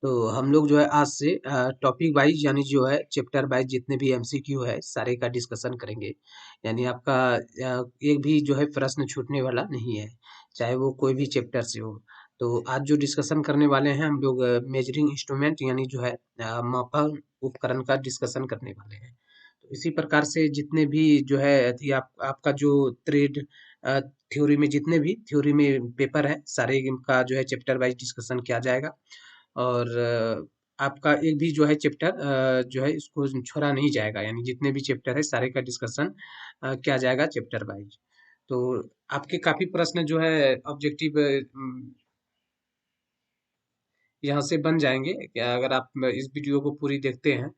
तो हम लोग जो है आज से टॉपिक वाइज यानी जो है चैप्टर वाइज जितने भी एमसीक्यू है सारे का डिस्कशन करेंगे। यानी आपका एक भी जो है प्रश्न छूटने वाला नहीं है, चाहे वो कोई भी चैप्टर से हो। तो आज जो डिस्कशन करने वाले हैं हम लोग मेजरिंग इंस्ट्रूमेंट यानी जो है मापन उपकरण का डिस्कशन करने वाले हैं। तो इसी प्रकार से जितने भी जो है यदि आपका जो थ्रेड थ्योरी में जितने भी थ्योरी में पेपर है सारे का जो है चैप्टर वाइज डिस्कशन किया जाएगा। और आपका एक भी जो है चैप्टर जो है इसको छोड़ा नहीं जाएगा, यानी जितने भी चैप्टर है सारे का डिस्कशन किया जाएगा चैप्टर वाइज। तो आपके काफी प्रश्न जो है ऑब्जेक्टिव यहाँ से बन जाएंगे क्या, अगर आप इस वीडियो को पूरी देखते हैं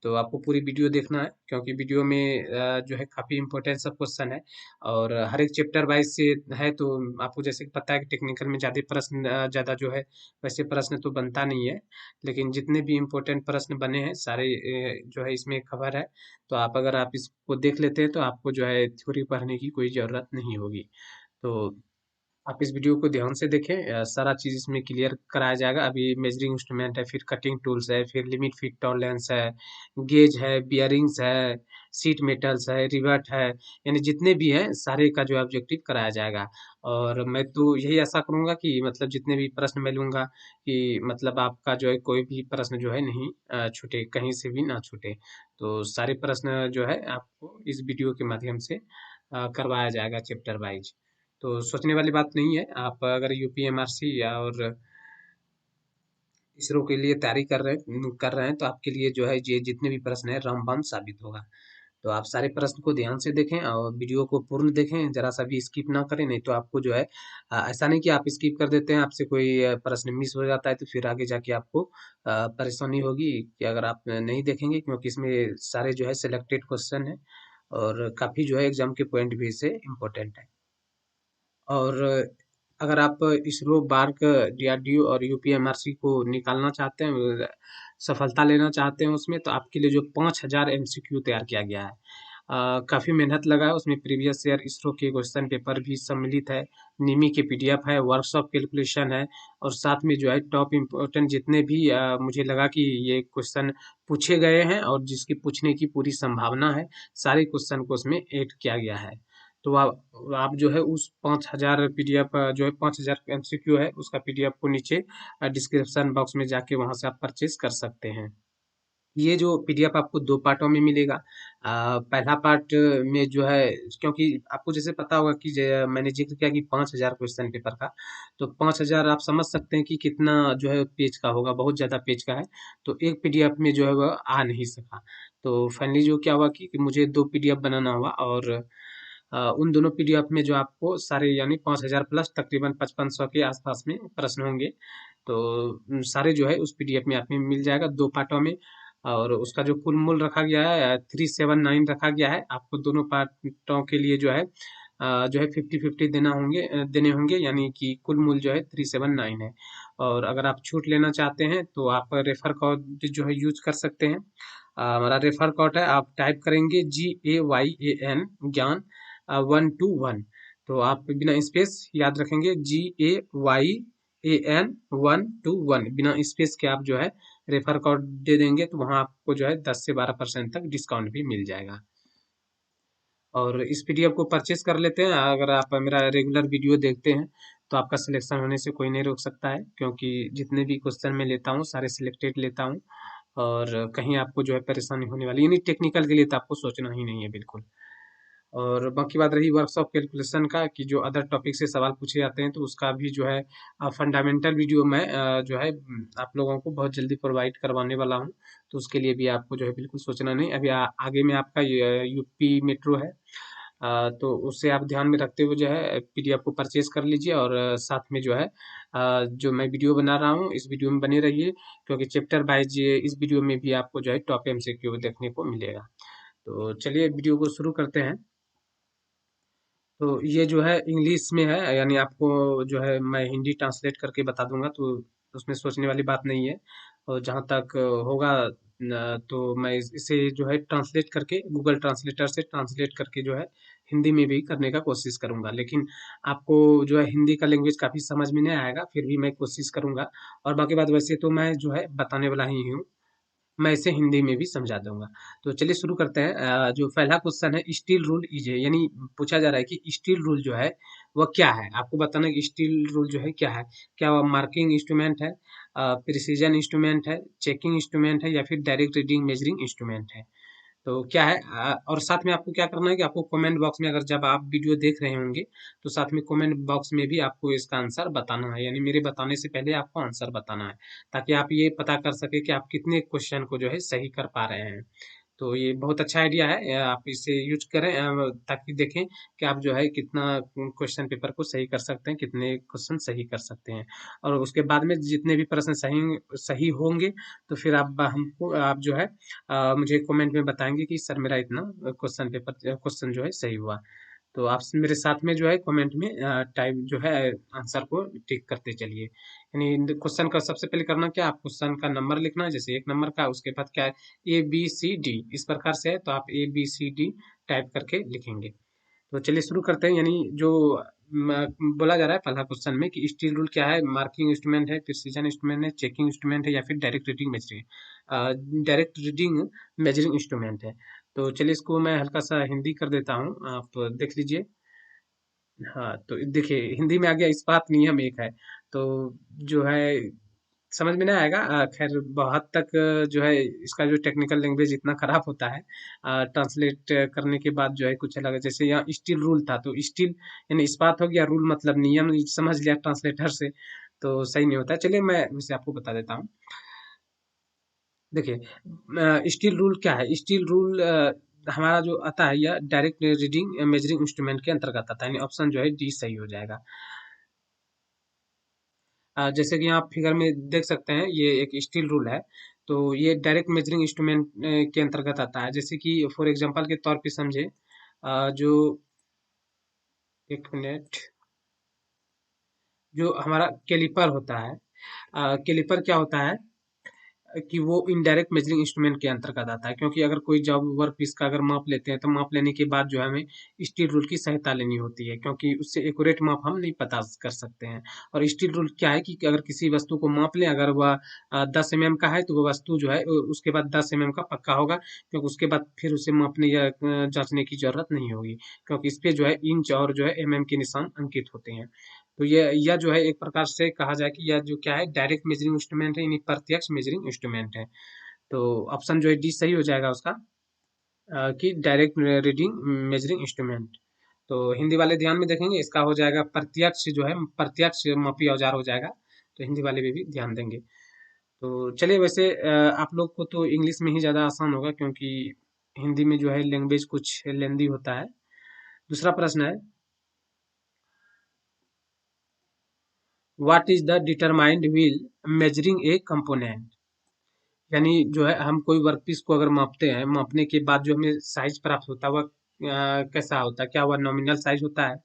तो आपको पूरी वीडियो देखना है, क्योंकि वीडियो में जो है काफी इंपॉर्टेंट सब क्वेश्चन है और हर एक चैप्टर वाइज से है। तो आपको जैसे कि पता है कि टेक्निकल में ज्यादा प्रश्न ज्यादा जो है वैसे प्रश्न तो बनता नहीं है, लेकिन जितने भी इम्पोर्टेंट प्रश्न बने हैं सारे जो है इसमें कवर है। तो आप अगर आप इसको देख लेते हैं तो आपको जो है थ्योरी पढ़ने की कोई जरूरत नहीं होगी। तो आप इस वीडियो को ध्यान से देखें, सारा चीज इसमें क्लियर कराया जाएगा। अभी मेजरिंग इंस्ट्रूमेंट है, फिर कटिंग टूल्स है, फिर लिमिट फिट टॉलरेंस है, गेज है, बियरिंग्स है, सीट मेटल्स है, रिवेट है, यानी जितने भी हैं सारे का जो ऑब्जेक्टिव कराया जाएगा। और मैं तो यही आशा करूंगा कि मतलब जितने भी प्रश्न मैं लूंगा कि मतलब आपका जो है कोई भी प्रश्न जो है नहीं छूटे, कहीं से भी ना छूटे। तो सारे प्रश्न जो है आपको इस वीडियो के माध्यम से करवाया जाएगा चैप्टर वाइज। तो सोचने वाली बात नहीं है। आप अगर यूपीएमआरसी या और इसरो के लिए तैयारी कर रहे हैं तो आपके लिए जो है ये जितने भी प्रश्न है रामबाण साबित होगा। तो आप सारे प्रश्न को ध्यान से देखें और वीडियो को पूर्ण देखें, जरा सा भी स्किप ना करें, नहीं तो आपको जो है ऐसा नहीं कि आप स्किप कर देते हैं, आपसे कोई प्रश्न मिस हो जाता है तो फिर आगे जाके आपको परेशानी होगी कि अगर आप नहीं देखेंगे, क्योंकि इसमें सारे जो है सिलेक्टेड क्वेश्चन है और काफी जो है एग्जाम के पॉइंट भी से इम्पोर्टेंट है। और अगर आप इसरो, बार्क, डीआरडीओ और यूपीएमआरसी को निकालना चाहते हैं, सफलता लेना चाहते हैं उसमें, तो आपके लिए जो 5000 एमसीक्यू तैयार किया गया है। काफ़ी मेहनत लगा है उसमें, प्रीवियस ईयर इसरो के क्वेश्चन पेपर भी सम्मिलित है, निमी के पीडीएफ है, वर्कशॉप कैलकुलेशन है और साथ में जो है टॉप इम्पोर्टेंट जितने भी मुझे लगा कि ये क्वेश्चन पूछे गए हैं और जिसकी पूछने की पूरी संभावना है, सारे क्वेश्चन को उसमें ऐड किया गया है। तो आप जो है उस 5000 पीडीएफ जो है 5000 एमसीक्यू है उसका पीडीएफ को नीचे डिस्क्रिप्शन बॉक्स में जाके वहां से आप परचेज कर सकते हैं। ये जो पीडीएफ आपको दो पार्टों में मिलेगा। पहला पार्ट में जो है, क्योंकि आपको जैसे पता होगा कि मैंने जिक्र किया कि 5000 क्वेश्चन पेपर का, तो 5000 आप समझ सकते हैं कि कितना जो है पेज का होगा, बहुत ज्यादा पेज का है। तो एक पीडीएफ में जो है वह आ नहीं सका। तो फाइनली जो क्या हुआ कि मुझे दो पीडीएफ बनाना हुआ और उन दोनों पीडीएफ में जो आपको सारे यानी 5000 प्लस तकरीबन 5500 के आसपास में प्रश्न होंगे। तो सारे जो है उस पीडीएफ में आपको मिल जाएगा दो पार्टों में। और उसका जो कुल मूल रखा गया है 379 रखा गया है। आपको दोनों पार्टों के लिए जो है 50-50 देने होंगे, यानी कि कुल मूल जो है 379 है। और अगर आप छूट लेना चाहते हैं तो आप रेफर कोड जो है यूज कर सकते हैं। हमारा रेफर कोड है, आप टाइप करेंगे GAYAN ज्ञान 121। तो आप बिना स्पेस याद रखेंगे GAYAN 121, बिना स्पेस के आप जो है रेफर कोड दे देंगे तो वहां आपको जो है 10 से 12% तक डिस्काउंट भी मिल जाएगा। और इस पीडीएफ को परचेज कर लेते हैं। अगर आप मेरा रेगुलर वीडियो देखते हैं तो आपका सिलेक्शन होने से कोई नहीं रोक सकता है, क्योंकि जितने भी क्वेश्चन मैं लेता हूँ सारे सिलेक्टेड लेता हूँ और कहीं आपको जो है परेशानी होने वाली, यानी टेक्निकल के लिए तो आपको सोचना ही नहीं है बिल्कुल। और बाकी बात रही वर्कशॉप कैलकुलेशन का कि जो अदर टॉपिक से सवाल पूछे जाते हैं तो उसका भी जो है फंडामेंटल वीडियो मैं जो है आप लोगों को बहुत जल्दी प्रोवाइड करवाने वाला हूँ। तो उसके लिए भी आपको जो है बिल्कुल सोचना नहीं। अभी आगे में आपका यूपी मेट्रो है, तो उससे आप ध्यान में रखते हुए जो है पीडीएफ को परचेज कर लीजिए और साथ में जो है जो मैं वीडियो बना रहा हूँ इस वीडियो में बने रहिए, क्योंकि चैप्टर वाइज इस वीडियो में भी आपको जो है टॉप एमसीक्यू देखने को मिलेगा। तो चलिए वीडियो को शुरू करते हैं। तो ये जो है इंग्लिश में है, यानी आपको जो है मैं हिंदी ट्रांसलेट करके बता दूंगा, तो उसमें सोचने वाली बात नहीं है। और जहाँ तक होगा तो मैं इसे जो है ट्रांसलेट करके गूगल ट्रांसलेटर से ट्रांसलेट करके जो है हिंदी में भी करने का कोशिश करूंगा, लेकिन आपको जो है हिंदी का लैंग्वेज काफ़ी समझ में नहीं आएगा, फिर भी मैं कोशिश करूंगा। और बाकी बात वैसे तो मैं जो है बताने वाला ही हूँ, मैं इसे हिंदी में भी समझा दूंगा। तो चलिए शुरू करते हैं। जो पहला क्वेश्चन है, स्टील रूल इज है, यानी पूछा जा रहा है कि स्टील रूल जो है वह क्या है। आपको बताना है कि स्टील रूल जो है क्या है। क्या वह मार्किंग इंस्ट्रूमेंट है, प्रिसीजन इंस्ट्रूमेंट है, चेकिंग इंस्ट्रूमेंट है, या फिर डायरेक्ट रीडिंग मेजरिंग इंस्ट्रूमेंट है। तो क्या है, और साथ में आपको क्या करना है कि आपको कमेंट बॉक्स में, अगर जब आप वीडियो देख रहे होंगे तो साथ में कमेंट बॉक्स में भी आपको इसका आंसर बताना है, यानी मेरे बताने से पहले आपको आंसर बताना है, ताकि आप ये पता कर सके कि आप कितने क्वेश्चन को जो है सही कर पा रहे हैं। तो ये बहुत अच्छा आइडिया है, आप इसे यूज करें, ताकि देखें कि आप जो है कितना क्वेश्चन पेपर को सही कर सकते हैं, कितने क्वेश्चन सही कर सकते हैं। और उसके बाद में जितने भी प्रश्न सही सही होंगे तो फिर आप हमको आप जो है मुझे कमेंट में बताएंगे कि सर मेरा इतना क्वेश्चन जो है सही हुआ। तो आप मेरे साथ में जो है कमेंट में टाइप जो है आंसर को टिक करते चलिए। यानी क्वेश्चन का सबसे पहले करना क्या, आप क्वेश्चन का नंबर लिखना है, जैसे 1 नंबर का, उसके बाद क्या है ABCD, इस प्रकार से है तो आप ABCD टाइप करके लिखेंगे। तो चलिए शुरू करते हैं। यानी जो बोला जा रहा है पहला क्वेश्चन में कि स्टील रूल क्या है, मार्किंग इंस्ट्रूमेंट है, प्रिसीजन इंस्ट्रूमेंट है, चेकिंग इंस्ट्रूमेंट है, या फिर डायरेक्ट रीडिंग मेजरिंग इंस्ट्रूमेंट है। तो चलिए इसको मैं हल्का सा हिंदी कर देता हूँ, आप देख लीजिए। हाँ, तो देखिए हिंदी में आ गया, इस्पात नियम एक है। तो जो है समझ में नहीं आएगा, खैर बहुत तक जो है इसका जो टेक्निकल लैंग्वेज इतना खराब होता है, ट्रांसलेट करने के बाद जो है कुछ अलग है। जैसे यहाँ स्टील रूल था तो स्टील यानी इस्पात हो गया, रूल मतलब नियम समझ लिया ट्रांसलेटर से, तो सही नहीं होता है। चलिए मैं वैसे आपको बता देता हूँ। देखिए स्टील रूल क्या है, स्टील रूल हमारा जो आता है यह डायरेक्ट रीडिंग मेजरिंग इंस्ट्रूमेंट के अंतर्गत आता है, यानी ऑप्शन जो है डी सही हो जाएगा। जैसे कि आप फिगर में देख सकते हैं ये एक स्टील रूल है, तो ये डायरेक्ट मेजरिंग इंस्ट्रूमेंट के अंतर्गत आता है। जैसे कि फॉर एग्जांपल के तौर पे समझे, जो एक मिनट, जो हमारा कैलिपर होता है, कैलिपर क्या होता है कि वो इनडायरेक्ट मेजरिंग इंस्ट्रूमेंट के अंतर्गत आता है, क्योंकि अगर कोई जॉब वर्क पीस का अगर माप लेते हैं तो माप लेने के बाद जो है हमें स्टील रूल की सहायता लेनी होती है, क्योंकि उससे एक्यूरेट माप हम नहीं पता कर सकते हैं। और स्टील रूल क्या है कि अगर किसी वस्तु को माप लें, अगर वह 10 mm का है तो वो वस्तु जो है उसके बाद 10 mm का पक्का होगा, क्योंकि उसके बाद फिर उसे मापने या जांचने की जरूरत नहीं होगी, क्योंकि इस पे जो है इंच और जो है mm के निशान अंकित होते हैं। तो ये यह जो है एक प्रकार से कहा जाए कि यह जो क्या है डायरेक्ट मेजरिंग इंस्ट्रूमेंट है, यानी प्रत्यक्ष मेजरिंग इंस्ट्रूमेंट है। तो ऑप्शन जो है डी सही हो जाएगा उसका, कि डायरेक्ट रीडिंग मेजरिंग इंस्ट्रूमेंट। तो हिंदी वाले ध्यान में देखेंगे, इसका हो जाएगा प्रत्यक्ष, जो है प्रत्यक्ष मापी औजार हो जाएगा। तो हिंदी वाले में भी ध्यान देंगे। तो चलिए वैसे आप लोग को तो इंग्लिश में ही ज़्यादा आसान होगा, क्योंकि हिंदी में जो है लैंग्वेज कुछ लेंदी होता है। दूसरा प्रश्न है, what is the determined wheel measuring A component. यानी जो है हम कोई वर्कपीस को अगर मापते हैं, मापने के बाद जो हमें साइज प्राप्त होता है वह कैसा होता है, क्या वह नॉमिनल साइज होता है,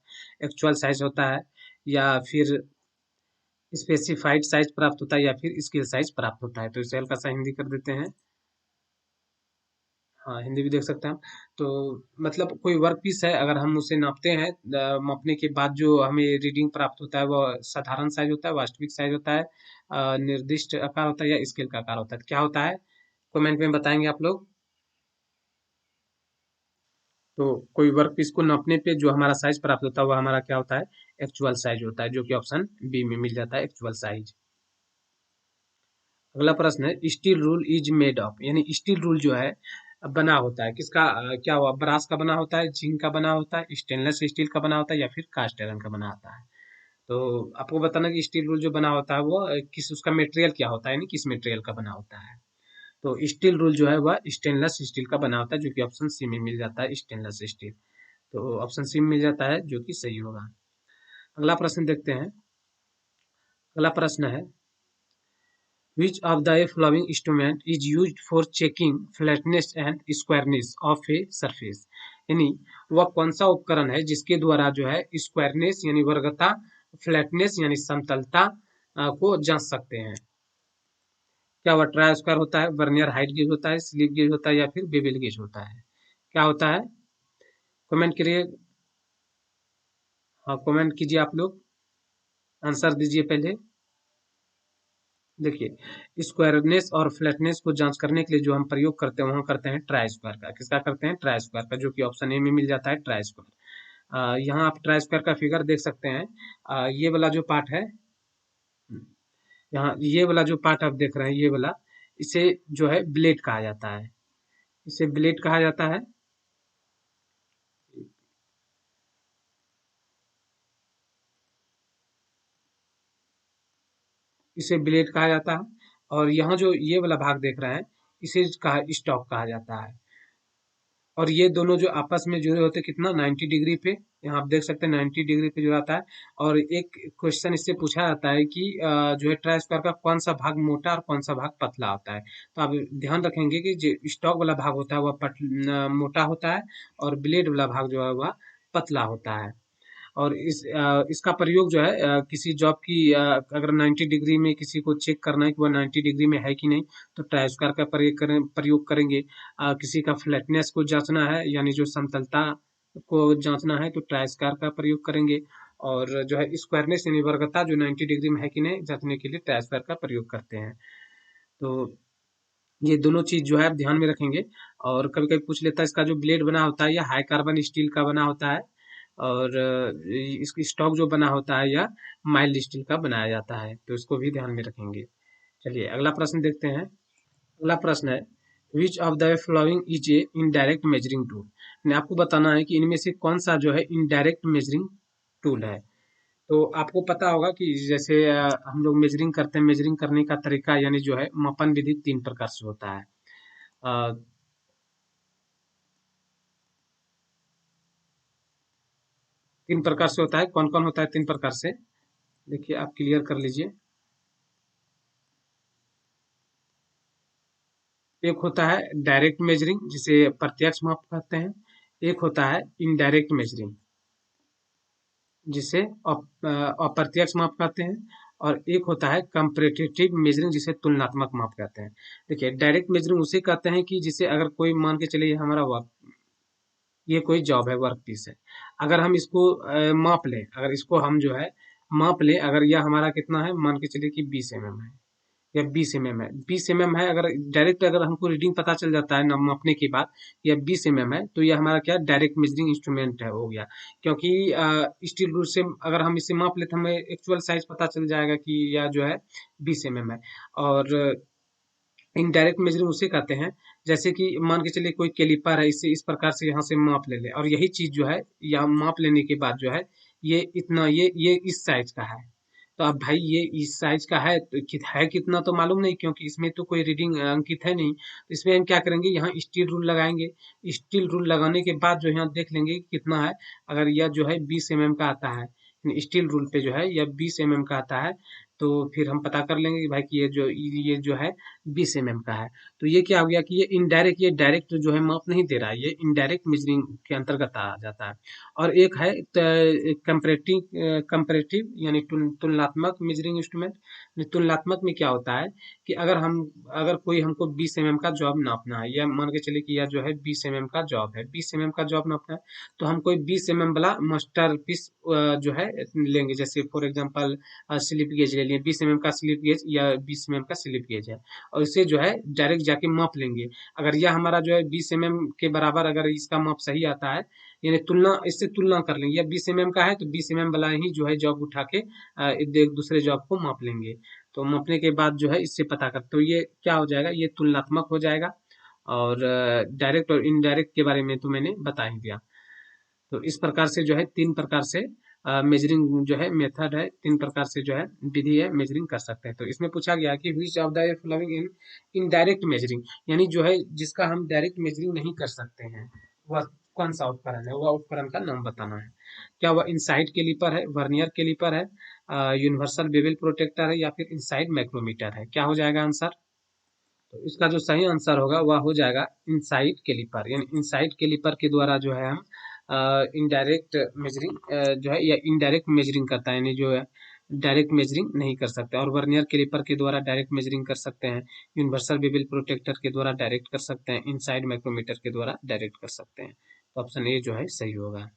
एक्चुअल साइज होता है, या फिर स्पेसिफाइड साइज प्राप्त होता है, या फिर स्केल साइज प्राप्त होता है। तो इसे हल्का सा हिंदी कर देते हैं। हाँ, हिंदी भी देख सकते हैं हम। तो मतलब कोई वर्क पीस है, अगर हम उसे नापते हैं, मापने के बाद जो हमें रीडिंग प्राप्त होता है वह साधारण साइज होता है, वास्तविक साइज होता है, निर्दिष्ट आकार होता है, या स्केल का आकार होता है। क्या होता है कमेंट में बताएंगे आप लोग। तो कोई वर्क पीस को नापने पे जो हमारा साइज प्राप्त होता है वह हमारा क्या होता है, एक्चुअल साइज होता है, जो कि ऑप्शन बी में मिल जाता है, एक्चुअल साइज। अगला प्रश्न है, steel rule is made of, यानी स्टील रूल जो है बना होता है किसका, क्या हुआ, ब्रास का बना होता है, जिंक का बना होता है, स्टेनलेस स्टील का बना होता है, या फिर कास्ट आयरन का बना होता है। तो आपको बताना कि स्टील रूल जो बना होता है वो किस, उसका मटेरियल क्या होता है, यानी किस मटेरियल का बना होता है। तो स्टील रूल जो है वह स्टेनलेस स्टील का बना होता है, जो कि ऑप्शन सी में मिल जाता है, स्टेनलेस स्टील। तो ऑप्शन सी में मिल जाता है, जो कि सही होगा। अगला प्रश्न देखते हैं। अगला प्रश्न है, which of the following instrument is used for checking flatness and squareness of a surface। यानी वह कौन सा उपकरण है जिसके द्वारा जो है स्क्वायरनेस यानी वर्गता, फ्लैटनेस यानी समतलता को जांच सकते हैं। क्या वह ट्राई स्क्वायर होता है, वर्नियर हाइट गेज होता है, स्लिप गेज होता है, या फिर बेवल गेज होता है। क्या होता है कमेंट करिए। हाँ, कमेंट कीजिए आप लोग, आंसर दीजिए पहले। देखिए, स्क्वायरनेस और फ्लैटनेस को जांच करने के लिए जो हम प्रयोग करते हैं, वहां करते हैं ट्राई स्क्वायर का। किसका करते हैं? ट्राई स्क्वायर का, जो कि ऑप्शन ए में मिल जाता है, ट्राई स्क्वायर। यहाँ आप ट्राई स्क्वायर का फिगर देख सकते हैं। ये वाला जो पार्ट है, यहाँ ये वाला जो पार्ट आप देख रहे हैं, ये वाला, इसे जो है ब्लेड कहा जाता है। इसे ब्लेड कहा जाता है। इसे ब्लेड कहा जाता है। और यहाँ जो ये वाला भाग देख रहे हैं, इसे कहा स्टॉक कहा जाता है। और ये दोनों जो आपस में जुड़े होते हैं, कितना 90 डिग्री पे, यहाँ आप देख सकते हैं 90 डिग्री पे जुड़ाता है। और एक क्वेश्चन इससे पूछा जाता है कि जो है ट्राई स्क्वायर का कौन सा भाग मोटा और कौन सा भाग पतला होता है। तो आप ध्यान रखेंगे कि जो स्टॉक वाला भाग होता है वह मोटा होता है, और ब्लेड वाला भाग जो है वह पतला होता है। और इसका प्रयोग जो है किसी जॉब की अगर 90 डिग्री में किसी को चेक करना है कि वह 90 डिग्री में है कि नहीं, तो ट्राई स्क्वायर का प्रयोग करेंगे। किसी का फ्लैटनेस को जांचना है, यानी जो समतलता को जांचना है, तो ट्राई स्क्वायर का प्रयोग करेंगे। और जो है स्क्वायरनेस यानी वर्गता जो 90 डिग्री में है कि नहीं जांचने के लिए ट्राई स्क्वायर का प्रयोग करते हैं। तो ये दोनों चीज जो है आप ध्यान में रखेंगे। और कभी कभी पूछ लेता है इसका जो ब्लेड बना होता है या हाई कार्बन स्टील का बना होता है, और इसकी स्टॉक जो बना होता है या माइल्ड स्टील का बनाया जाता है, तो इसको भी ध्यान में रखेंगे। चलिए अगला प्रश्न देखते हैं। अगला प्रश्न है, which of the following is a indirect measuring tool. आपको बताना है कि इनमें से कौन सा जो है इनडायरेक्ट मेजरिंग टूल है। तो आपको पता होगा कि जैसे हम लोग मेजरिंग करते हैं, मेजरिंग करने का तरीका यानी जो है मापन विधि 3 प्रकार से होता है। अ, 3 प्रकार से होता है। कौन कौन होता है 3 प्रकार से? देखिए आप क्लियर कर लीजिए। एक होता है डायरेक्ट मेजरिंग, जिसे प्रत्यक्ष माप कहते हैं। एक होता है इनडायरेक्ट मेजरिंग, जिसे अप्रत्यक्ष माप कहते हैं। और एक होता है कंपैरेटिव मेजरिंग, जिसे तुलनात्मक माप कहते हैं। देखिए, डायरेक्ट मेजरिंग उसे कहते हैं कि जिसे अगर कोई मान के चलिए हमारा वर्क, ये कोई जॉब है, वर्क पीस है। अगर हम इसको माप लें, अगर इसको हम जो है माप लें, अगर यह हमारा कितना है, मान के चलिए कि 20 mm है या 20 mm है, 20 mm है। अगर डायरेक्ट अगर हमको रीडिंग पता चल जाता है ना मापने के बाद, यह 20 mm है, तो यह हमारा क्या डायरेक्ट मेजरिंग इंस्ट्रूमेंट है, हो गया। क्योंकि स्टील रूल से अगर हम इसे माप लेते, हमें एक्चुअल साइज पता चल जाएगा कि यह जो है 20 mm है। और इनडायरेक्ट मेजरिंग उसे कहते हैं, जैसे कि मान के चलिए कोई कैलिपर है, इससे इस प्रकार से यहाँ से माप ले ले, और यही चीज जो है यहाँ माप लेने के बाद जो है ये इतना, ये इस साइज का है। तो अब भाई ये इस साइज का है तो है कितना तो मालूम नहीं, क्योंकि इसमें तो कोई रीडिंग अंकित है नहीं। तो इसमें हम क्या करेंगे, यहाँ स्टील रूल लगाएंगे। स्टील रूल लगाने के बाद जो यहाँ देख लेंगे कि कितना है। अगर यह जो है 20 mm का आता है, स्टील रूल पे जो है यह 20 mm का आता है, तो फिर हम पता कर लेंगे कि भाई कि ये जो है 20 mm का है। तो ये क्या हो गया कि ये डायरेक्ट जो है माप नहीं दे रहा है, ये इनडायरेक्ट मेजरिंग के अंतर्गत आ जाता है। और एक है कंपैरेटिव, कंपैरेटिव यानी तुलनात्मक मेजरिंग इंस्ट्रूमेंट। तुलनात्मक में क्या होता है कि अगर कोई हमको 20 mm का जॉब नापना है, या मान के चलिए कि यह जो है 20 mm का जॉब है, 20 mm का जॉब नापना है, तो हम कोई 20 mm वाला मास्टर पीस जो है लेंगे। जैसे फॉर एग्जांपल स्लिप गेज ले लिए, 20 mm का स्लिप गेज या 20 mm का स्लिप गेज है, और इसे जो है डायरेक्ट जाके माप लेंगे। अगर यह हमारा जो है 20 mm के बराबर अगर इसका माप सही आता है, यानी तुलना, इससे तुलना कर लेंगे, या 20 mm का है तो 20 mm वाला ही जो है जॉब उठा के एक दूसरे जॉब को माप लेंगे। तो मापने के बाद जो है इससे पता कर, तो ये क्या हो जाएगा, ये तुलनात्मक हो जाएगा। और डायरेक्ट और इनडायरेक्ट के बारे में तो मैंने बता ही दिया। तो इस प्रकार से जो है 3 प्रकार से मेजरिंग जो है मेथड है, 3 प्रकार से जो है विधि है मेजरिंग कर सकते हैं। तो इसमें पूछा गया कि which of the following in indirect measuring, यानी जो है जिसका हम डायरेक्ट मेजरिंग नहीं कर सकते हैं, वह कौन सा उपकरण है, वह उपकरण का नाम बताना है। क्या वह इनसाइड कैलिपर है, वर्नियर कैलिपर है, यूनिवर्सल बेवल प्रोटेक्टर है, या फिर इनसाइड माइक्रोमीटर है? क्या हो जाएगा आंसर? तो इसका जो सही आंसर होगा वह हो जाएगा इनसाइड कैलिपर। यानी इनसाइड कैलिपर के द्वारा जो है हम इनडायरेक्ट मेजरिंग जो है या इनडायरेक्ट मेजरिंग करता है, यानी जो है डायरेक्ट मेजरिंग नहीं कर सकते। और वर्नियर कैलिपर के द्वारा डायरेक्ट मेजरिंग कर सकते हैं, यूनिवर्सल बेवल प्रोटेक्टर के द्वारा डायरेक्ट कर सकते हैं, इनसाइड माइक्रोमीटर के द्वारा डायरेक्ट कर सकते हैं। तो ऑप्शन ए जो है सही होगा।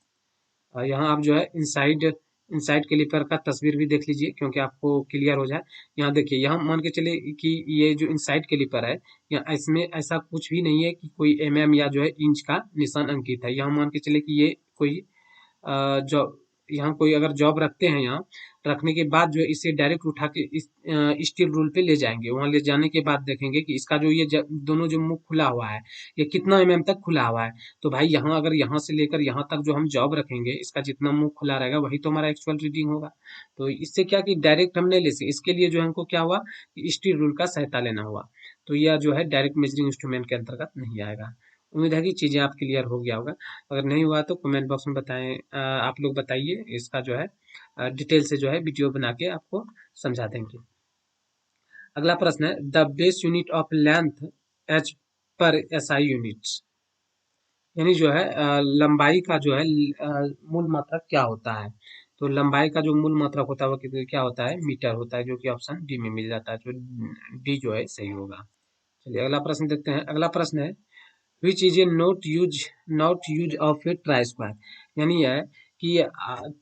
यहाँ आप जो है इनसाइड इनसाइड कैलिपर का तस्वीर भी देख लीजिए, क्योंकि आपको क्लियर हो जाए। यहाँ देखिए, यहाँ मान के चलिए कि ये जो इनसाइड कैलिपर है, यहाँ इसमें ऐसा कुछ भी नहीं है कि कोई या जो है इंच का निशान अंकित है। यहाँ मान के चलिए कि ये कोई जॉब, यहाँ कोई अगर जॉब रखते हैं, यहाँ रखने के बाद जो है इसे डायरेक्ट उठा के इस स्टील रूल पे ले जाएंगे। वहां ले जाने के बाद देखेंगे कि इसका जो ये दोनों जो मुंह खुला हुआ है, ये कितना तक खुला हुआ है। तो भाई यहाँ अगर यहाँ से लेकर यहाँ तक जो हम जॉब रखेंगे, इसका जितना मुंह खुला रहेगा वही तो हमारा एक्चुअल रीडिंग होगा। तो इससे क्या कि डायरेक्ट हम नहीं ले सकते, इसके लिए जो है हमको क्या हुआ कि स्टील रूल का सहायता लेना हुआ। तो यह जो है डायरेक्ट मेजरिंग इंस्ट्रूमेंट के अंतर्गत नहीं आएगा। उम्मीद है कि चीजें आप क्लियर हो गया होगा। अगर नहीं हुआ तो कमेंट बॉक्स में बताएं, आप लोग बताइए, इसका जो है डिटेल से जो है वीडियो बना के आपको समझा देंगे। अगला प्रश्न है, the base unit of length H पर एसआई यूनिट्स, यानी जो है लंबाई का जो है मूल मात्रक क्या होता है। तो लंबाई का जो मूल मात्रक होता है वो क्या होता है, मीटर होता है, जो कि ऑप्शन डी में मिल जाता है, जो डी जो है सही होगा। चलिए अगला प्रश्न देखते हैं। अगला प्रश्न है, which is a not use of A try square, यानी है कि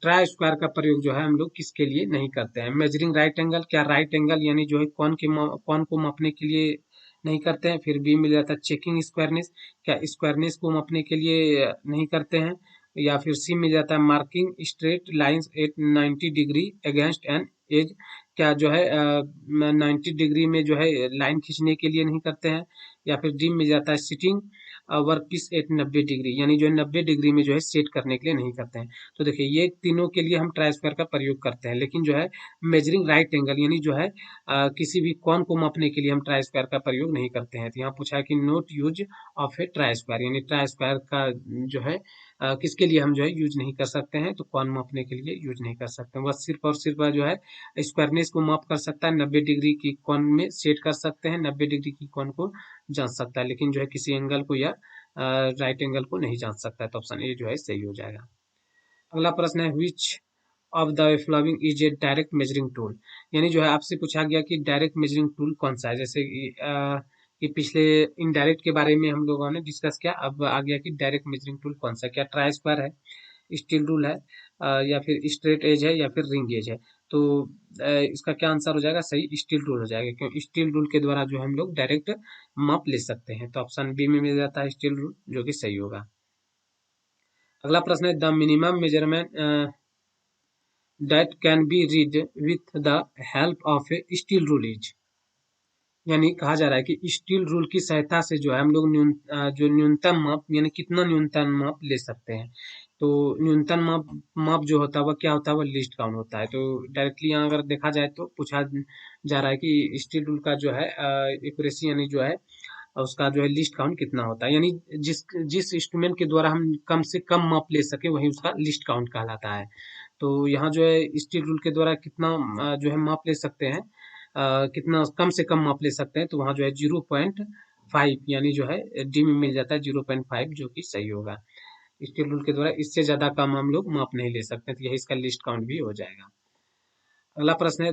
ट्राई स्क्वायर का प्रयोग जो है हम लोग किसके लिए नहीं करते हैं। मेजरिंग राइट एंगल, क्या राइट एंगल यानी जो है कौन को मापने के लिए नहीं करते हैं। फिर बी मिल जाता है चेकिंग स्क्वायरनेस, क्या स्क्वायरनेस को मापने के लिए नहीं करते हैं। या फिर सी मिल जाता है marking straight lines at 90 degree against an edge, क्या जो है 90 डिग्री में जो है लाइन खींचने के लिए नहीं करते हैं। या फिर डी मिल जाता है sitting work piece at 90 degree, यानी जो है 90 डिग्री में जो है सेट करने के लिए नहीं करते हैं। तो देखिए ये तीनों के लिए हम ट्राई स्क्वायर का प्रयोग करते हैं, लेकिन जो है मेजरिंग राइट एंगल यानी जो है किसी भी कोण को मापने के लिए हम ट्राई स्क्वायर का प्रयोग नहीं करते हैं। तो यहाँ पूछा है कि note use of A try square, यानी ट्राई स्क्वायर का जो है किसके लिए हम जो है यूज नहीं कर सकते हैं, तो कोण मापने के लिए यूज नहीं कर सकते हैं। वह सिर्फ और सिर्फ जो है स्क्वायरनेस को माप कर सकता है, 90 डिग्री की कोण में सेट कर सकते हैं, 90 डिग्री की कोण को जांच सकता है, लेकिन जो है किसी एंगल को या राइट एंगल को नहीं जांच सकता है। तो ऑप्शन ए जो है सही हो जाएगा। अगला प्रश्न है, which of the following is a direct measuring tool, यानी जो है आपसे पूछा गया कि डायरेक्ट मेजरिंग टूल कौन सा है। जैसे कि पिछले इनडायरेक्ट के बारे में हम लोगों ने डिस्कस किया, अब आ गया कि डायरेक्ट मेजरिंग टूल कौन सा, क्या ट्राई स्क्वायर है, स्टील रूल है, या फिर स्ट्रेट एज है, या फिर रिंग एज है। तो इसका क्या आंसर हो जाएगा, सही स्टील रूल हो जाएगा, क्योंकि स्टील रूल के द्वारा जो हम लोग डायरेक्ट माप ले सकते हैं। तो ऑप्शन बी में मिल जाता है स्टील रूल, जो कि सही होगा। अगला प्रश्न है, the minimum measurement that can be read with the help of A steel rule is, यानी कहा जा रहा है कि स्टील रूल की सहायता से जो है हम लोग जो न्यूनतम माप, यानी कितना न्यूनतम माप ले सकते हैं। तो न्यूनतम माप जो होता है वह क्या होता है, वह लिस्ट काउंट होता है। तो डायरेक्टली यहाँ अगर देखा जाए तो पूछा जा रहा है कि स्टील रूल का जो है एक्यूरेसी, यानी जो है उसका जो है लिस्ट काउंट कितना होता है, यानी जिस जिस इंस्ट्रूमेंट के द्वारा हम कम से कम माप ले सके वही उसका लिस्ट काउंट कहलाता है। तो यहाँ जो है स्टील रूल के द्वारा कितना जो है माप ले सकते हैं, कितना कम से कम माप ले सकते हैं, तो वहाँ जो है 0.5, यानी जो है डी में मिल जाता है 0.5, जो कि सही होगा। स्टील रूल के द्वारा इससे ज्यादा कम हम लोग माप नहीं ले सकते, तो यही इसका लिस्ट काउंट भी हो जाएगा। अगला प्रश्न है,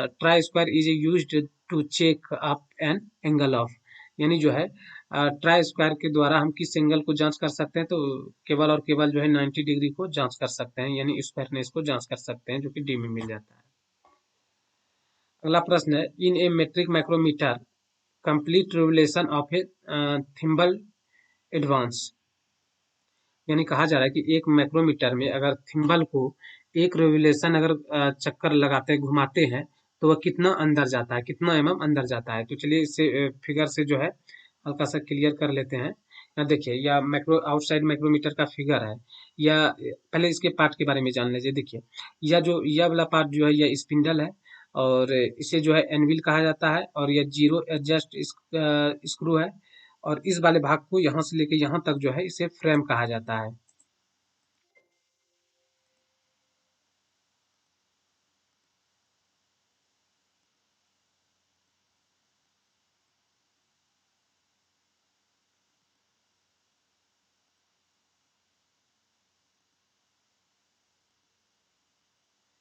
try square is used to check up an angle of, यानी जो है ट्राई स्क्वायर के द्वारा हम किस एंगल को जांच कर सकते हैं, तो केवल और केवल जो है 90 डिग्री को जांच कर सकते हैं, यानी स्क्वायरनेस को जांच कर सकते हैं, जो कि डी में मिल जाता है। अगला प्रश्न है, in a metric micrometer complete revolution of a thimble advance, यानी कहा जा रहा है कि एक माइक्रोमीटर में अगर थिम्बल को एक रिवोल्यूशन अगर चक्कर लगाते हैं, घुमाते हैं, तो वह कितना अंदर जाता है, कितना अंदर जाता है। तो चलिए इसे फिगर से जो है हल्का सा क्लियर कर लेते हैं। यहाँ देखिए, या माइक्रो आउटसाइड माइक्रोमीटर का फिगर है, या पहले इसके पार्ट के बारे में जान लीजिए। देखिए, यह वाला पार्ट जो है यह स्पिंडल है, और इसे जो है एनविल कहा जाता है, और यह जीरो एडजस्ट स्क्रू है, और इस वाले भाग को यहाँ से लेके यहाँ तक जो है इसे फ्रेम कहा जाता है।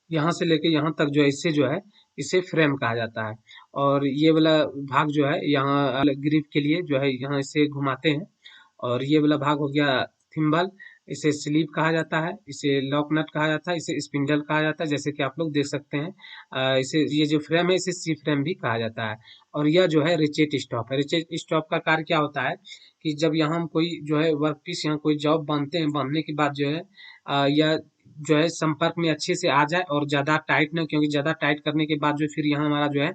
यहाँ से लेके यहाँ तक जो है इसे फ्रेम कहा जाता है। और ये वाला भाग जो है यहाँ ग्रिप के लिए जो है यहाँ इसे घुमाते हैं, और ये वाला भाग हो गया थिम्बल, इसे स्लीव कहा जाता है, इसे लॉक नट कहा जाता है, इसे स्पिंडल कहा जाता है, जैसे कि आप लोग देख सकते हैं। इसे ये जो फ्रेम है इसे सी फ्रेम भी कहा जाता है। और यह जो है रिचेट स्टॉप है। रिचेट स्टॉप का कार्य क्या होता है कि जब यहाँ हम कोई जो है वर्क पीस यहाँ कोई जॉब बांधते हैं, बांधने के बाद जो है यह जो है संपर्क में अच्छे से आ जाए और ज्यादा टाइट ना, क्योंकि ज्यादा टाइट करने के बाद जो फिर यहाँ हमारा जो है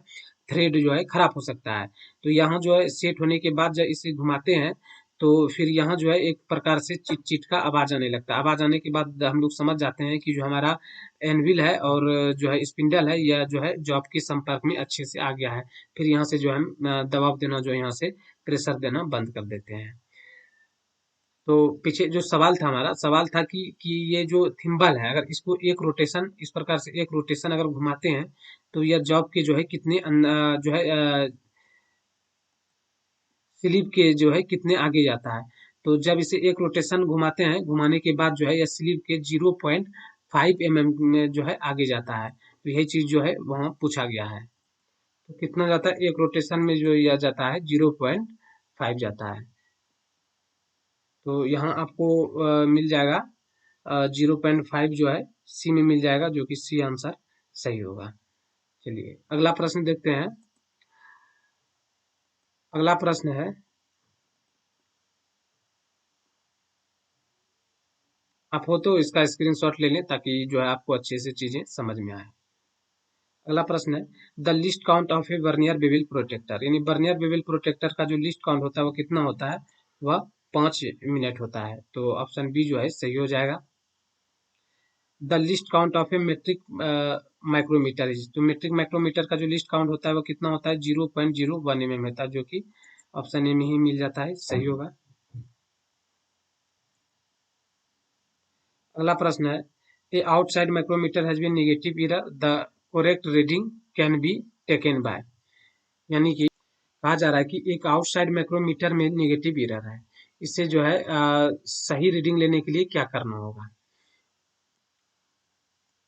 थ्रेड जो है खराब हो सकता है। तो यहाँ जो है सेट होने के बाद जब इसे घुमाते हैं तो फिर यहाँ जो है एक प्रकार से चिट चिट का आवाज आने लगता है। आवाज आने के बाद हम लोग समझ जाते हैं कि जो हमारा एनविल है और जो है स्पिंडल है यह जो है जॉब के संपर्क में अच्छे से आ गया है। फिर यहाँ से जो है हम दबाव देना जो है यहाँ से प्रेशर देना बंद कर देते हैं। तो पीछे जो सवाल था हमारा, सवाल था कि ये जो थिम्बल है अगर इसको एक रोटेशन इस प्रकार से एक रोटेशन अगर घुमाते हैं तो यह जॉब के जो है कितने जो है स्लीप के जो है कितने आगे जाता है। तो जब इसे एक रोटेशन घुमाते हैं, घुमाने के बाद जो है यह स्लीप के 0.5 mm में जो है आगे जाता है। तो यही चीज जो है वहां पूछा गया है। तो कितना जाता है एक रोटेशन में जो यह जाता है 0.5 जाता है। तो यहाँ आपको मिल जाएगा 0.5 जो है सी में मिल जाएगा, जो कि सी आंसर सही होगा। चलिए अगला प्रश्न देखते हैं। अगला प्रश्न है, आप हो तो इसका स्क्रीनशॉट ले लें ताकि जो है आपको अच्छे से चीजें समझ में आए। अगला प्रश्न है, the list count of A vernier bevel protector, यानी वर्नियर बेवल प्रोटेक्टर का जो लिस्ट काउंट होता है वो कितना होता है, वह 5 मिनट होता है। तो ऑप्शन बी जो है सही हो जाएगा। The list count of a metric micrometer is, तो मेट्रिक माइक्रोमीटर का जो लिस्ट काउंट होता है वो कितना होता है, 0.01 mm होता है, जो कि ऑप्शन ए में ही मिल जाता है, सही होगा। अगला प्रश्न है, a outside micrometer has been negative error, the correct reading can be taken by, यानी कि कहा जा रहा है कि एक आउटसाइड माइक्रोमीटर में नेगेटिव एरर है, इससे जो है सही रीडिंग लेने के लिए क्या करना होगा।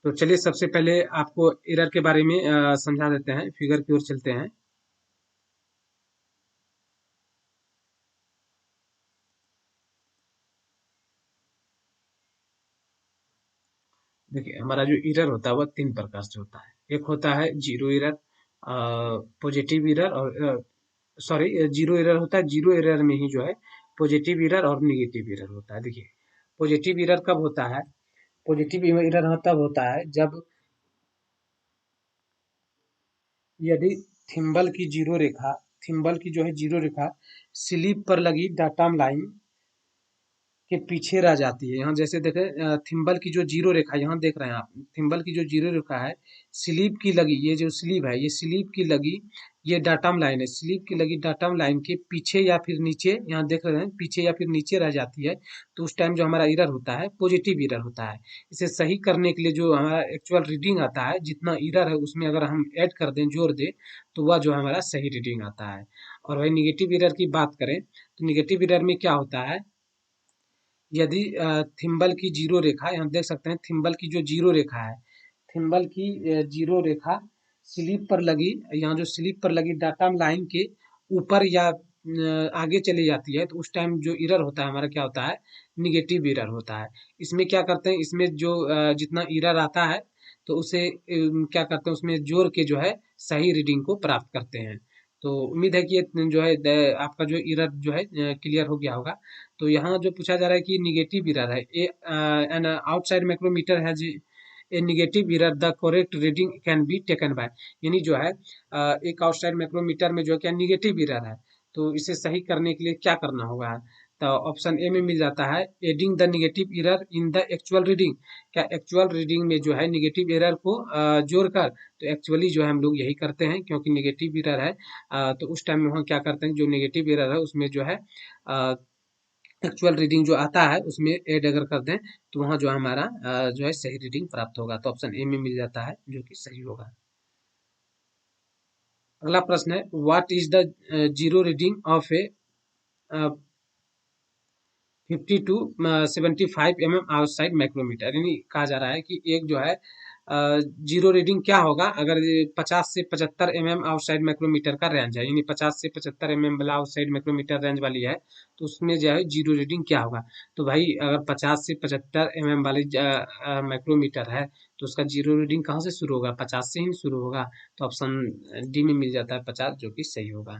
तो चलिए सबसे पहले आपको एरर के बारे में समझा देते हैं, फिगर की ओर चलते हैं। देखिए हमारा जो एरर होता है वह 3 प्रकार से होता है। एक होता है जीरो एरर, पॉजिटिव एरर, और सॉरी जीरो एरर होता है, जीरो एरर में ही जो है पॉजिटिव एरर और निगेटिव एरर होता है। देखिए पॉजिटिव एरर कब होता है, पॉजिटिव एरर तब होता है जब यदि थिम्बल की जीरो रेखा, थिम्बल की जो है जीरो रेखा स्लीप पर लगी डाटा लाइन के पीछे रह जाती है। यहाँ जैसे देखें थिम्बल की जो जीरो रेखा यहाँ देख रहे हैं आप, थिम्बल की जो जीरो रेखा है स्लीप की लगी, ये जो स्लीप है ये स्लीप की लगी, ये डाटम लाइन है, स्लीप की लगी डाटम लाइन के पीछे या फिर नीचे, यहाँ देख रहे हैं पीछे या फिर नीचे रह जाती है। तो उस टाइम जो हमारा एरर होता है पॉजिटिव एरर होता है। इसे सही करने के लिए जो हमारा एक्चुअल रीडिंग आता है, जितना एरर है उसमें अगर हम ऐड कर दें, जोड़ दें, तो वह जो हमारा सही रीडिंग आता है। और वही निगेटिव एरर की बात करें तो निगेटिव एरर में क्या होता है, यदि थिम्बल की जीरो रेखा, यहाँ देख सकते हैं थिम्बल की जो जीरो रेखा है, थिम्बल की जीरो रेखा स्लिप पर लगी, यहाँ जो स्लिप पर लगी डाटा लाइन के ऊपर या आगे चली जाती है, तो उस टाइम जो एरर होता है हमारा क्या होता है, निगेटिव एरर होता है। इसमें क्या करते हैं, इसमें जो जितना एरर आता है तो उसे क्या करते हैं उसमें जोड़ के जो है सही रीडिंग को प्राप्त करते हैं। तो उम्मीद है कि ये जो है आपका जो एरर जो है क्लियर हो गया होगा। तो यहाँ जो पूछा जा रहा है कि निगेटिव एरर है, an outside micrometer has a negative error, the correct reading can be taken by, यानी जो है एक आउटसाइड माइक्रोमीटर में जो क्या निगेटिव एरर है, तो इसे सही करने के लिए क्या करना होगा। तो ऑप्शन ए में मिल जाता है, adding the negative error in the actual reading, क्या एक्चुअल रीडिंग में जो है निगेटिव एरर को जोड़कर, तो एक्चुअली जो है हम लोग यही करते हैं क्योंकि निगेटिव एरर है। तो उस टाइम में हम क्या करते हैं, जो निगेटिव एरर है उसमें जो है एक्चुअल रीडिंग जो आता है उसमें ऐड अगर कर दें तो वहाँ जो हमारा जो है सही रीडिंग प्राप्त होगा। तो ऑप्शन ए में मिल जाता है जो कि सही होगा। अगला प्रश्न है, what is the zero reading of a 50 to 75 mm outside micrometer, यानी कहा जा रहा है कि एक जो है जीरो रीडिंग क्या होगा अगर 50 से 75 आउटसाइड माइक्रोमीटर का रेंज है, यानी 50 से 75 वाला आउटसाइड माइक्रोमीटर रेंज वाली है, तो उसमें जो है जीरो रीडिंग क्या होगा। तो भाई अगर 50 से 75 वाली माइक्रोमीटर है तो उसका जीरो रीडिंग कहाँ से शुरू होगा, 50 से ही शुरू होगा। तो ऑप्शन डी में मिल जाता है 50, जो कि सही होगा।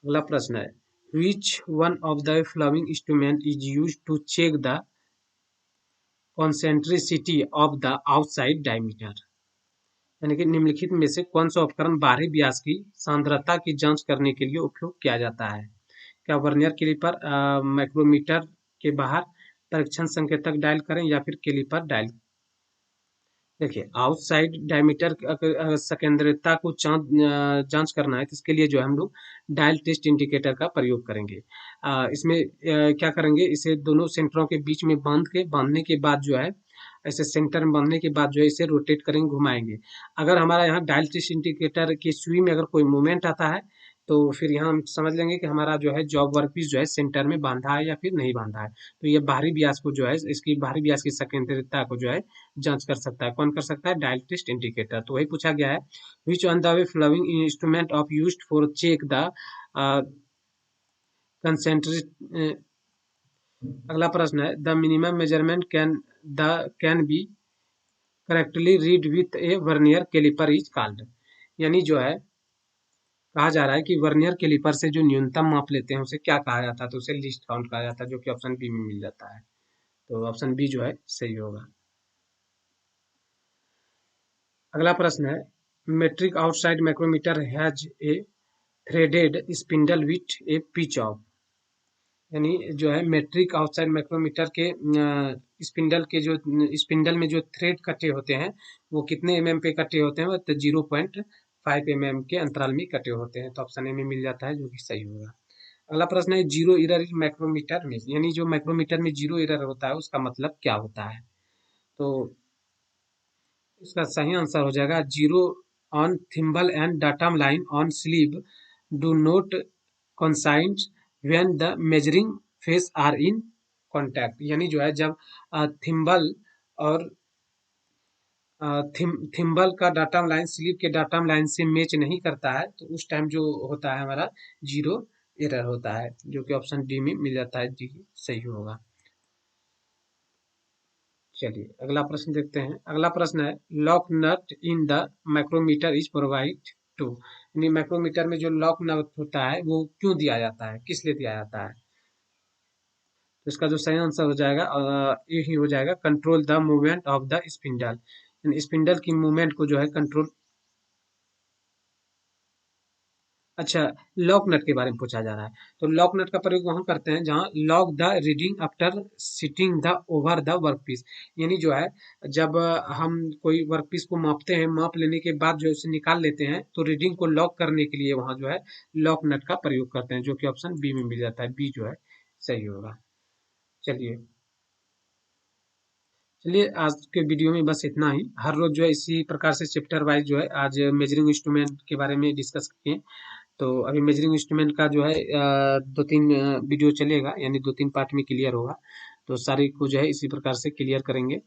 अगला प्रश्न है, which one of the following instrument is use to check the concentricity of the outside diameter, यानी कि निम्नलिखित में से कौन सा उपकरण बाहरी व्यास की सांद्रता की जांच करने के लिए उपयोग किया जाता है। क्या वर्नियर कैलिपर, माइक्रोमीटर के बाहर परीक्षण संकेतक डायल करें या फिर कैलिपर डायल। देखिए आउटसाइड डायमीटर संकेंद्रितता को जांच करना है, तो इसके लिए जो है हम लोग डायल टेस्ट इंडिकेटर का प्रयोग करेंगे। इसमें क्या करेंगे, इसे दोनों सेंटरों के बीच में बांधने के बाद जो है, ऐसे सेंटर में बांधने के बाद जो है इसे रोटेट करेंगे, घुमाएंगे। अगर हमारा यहाँ डायल टेस्ट इंडिकेटर की सुई में अगर कोई मूवमेंट आता है तो फिर यहाँ हम समझ लेंगे कि हमारा जो है जॉब वर्कपीस जो है सेंटर में बांधा है या फिर नहीं बांधा है। तो ये बाहरी व्यास को जो है, इसकी बाहरी व्यास की संकेंद्रितता को जो है जांच कर सकता है। कौन कर सकता है, डायल टेस्ट इंडिकेटर। तो वही पूछा गया है, which on the way flowing instrument of used for check the concentrate. अगला प्रश्न है, the minimum measurement can be correctly read with a vernier caliper is called, यानी जो है कहा जा रहा है कि वर्नियर कैलिपर से जो न्यूनतम माप लेते हैं उसे क्या कहा जाता है, तो उसे लीस्ट काउंट कहा जाता है, जो कि ऑप्शन बी में मिल जाता है। तो ऑप्शन बी जो है सही होगा। अगला प्रश्न है, metric outside micrometer has a threaded spindle with a pitch of, यानी जो है मेट्रिक आउटसाइड माइक्रोमीटर के स्पिंडल में जो थ्रेड कटे होते हैं वो कितने पे कटे होते हैं, तो 0.5 के अंतराल में कटे होते हैं। तो ऑप्शन ए में मिल जाता है, जो कि सही होगा। अगला प्रश्न है, जीरो एरर माइक्रोमीटर में, यानी जो माइक्रोमीटर में जीरो एरर होता है उसका मतलब क्या होता है। तो इसका सही आंसर हो जाएगा, zero on thimble and datum line on sleeve do not coincide when the measuring face are in contact, यानी जो है जब थिम्बल और थिम्बल का डाटम लाइन स्लीव के डाटम लाइन से मैच नहीं करता है, तो उस टाइम जो होता है हमारा जीरो एरर होता है, जो कि ऑप्शन डी में मिल जाता है, डी सही होगा। चलिए अगला प्रश्न देखते हैं। अगला प्रश्न है, lock nut in the micrometer is provide to, यानी माइक्रोमीटर में जो लॉक नट होता है वो क्यों दिया जाता है, किस लिए दिया जाता है। तो इसका जो सही आंसर हो जाएगा ये ही हो जाएगा, control the movement of the spindle, यानी स्पिंडल की मूवमेंट को जो है कंट्रोल। अच्छा, लॉक नट के बारे में पूछा जा रहा है, तो लॉक नट का प्रयोग वहां करते हैं जहां lock the reading after sitting the over the workpiece, यानी जो है जब हम कोई वर्कपीस को मापते हैं, माप लेने के बाद जो उसे निकाल लेते हैं, तो रीडिंग को लॉक करने के लिए वहां जो है लॉक नट का प्रयोग करते हैं, जो कि ऑप्शन बी में मिल जाता है, बी जो है सही होगा। चलिए चलिए आज के वीडियो में बस इतना ही। हर रोज जो है इसी प्रकार से चैप्टर वाइज जो है आज मेजरिंग इंस्ट्रूमेंट के बारे में डिस्कस किए। तो अभी मेजरिंग इंस्ट्रूमेंट का जो है 2-3 वीडियो चलेगा, यानी 2-3 पार्ट में क्लियर होगा। तो सारी को जो है इसी प्रकार से क्लियर करेंगे।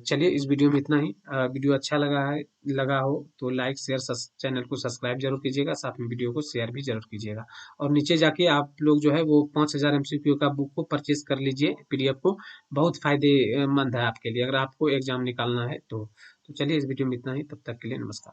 चलिए इस वीडियो में इतना ही। वीडियो अच्छा लगा हो तो लाइक शेयर चैनल को सब्सक्राइब जरूर कीजिएगा, साथ में वीडियो को शेयर भी जरूर कीजिएगा। और नीचे जाके आप लोग जो है वो 5000 MCQ का बुक को परचेज कर लीजिए, PDF को। बहुत फायदेमंद है आपके लिए अगर आपको एग्जाम निकालना है तो चलिए इस वीडियो में इतना ही, तब तक के लिए नमस्कार।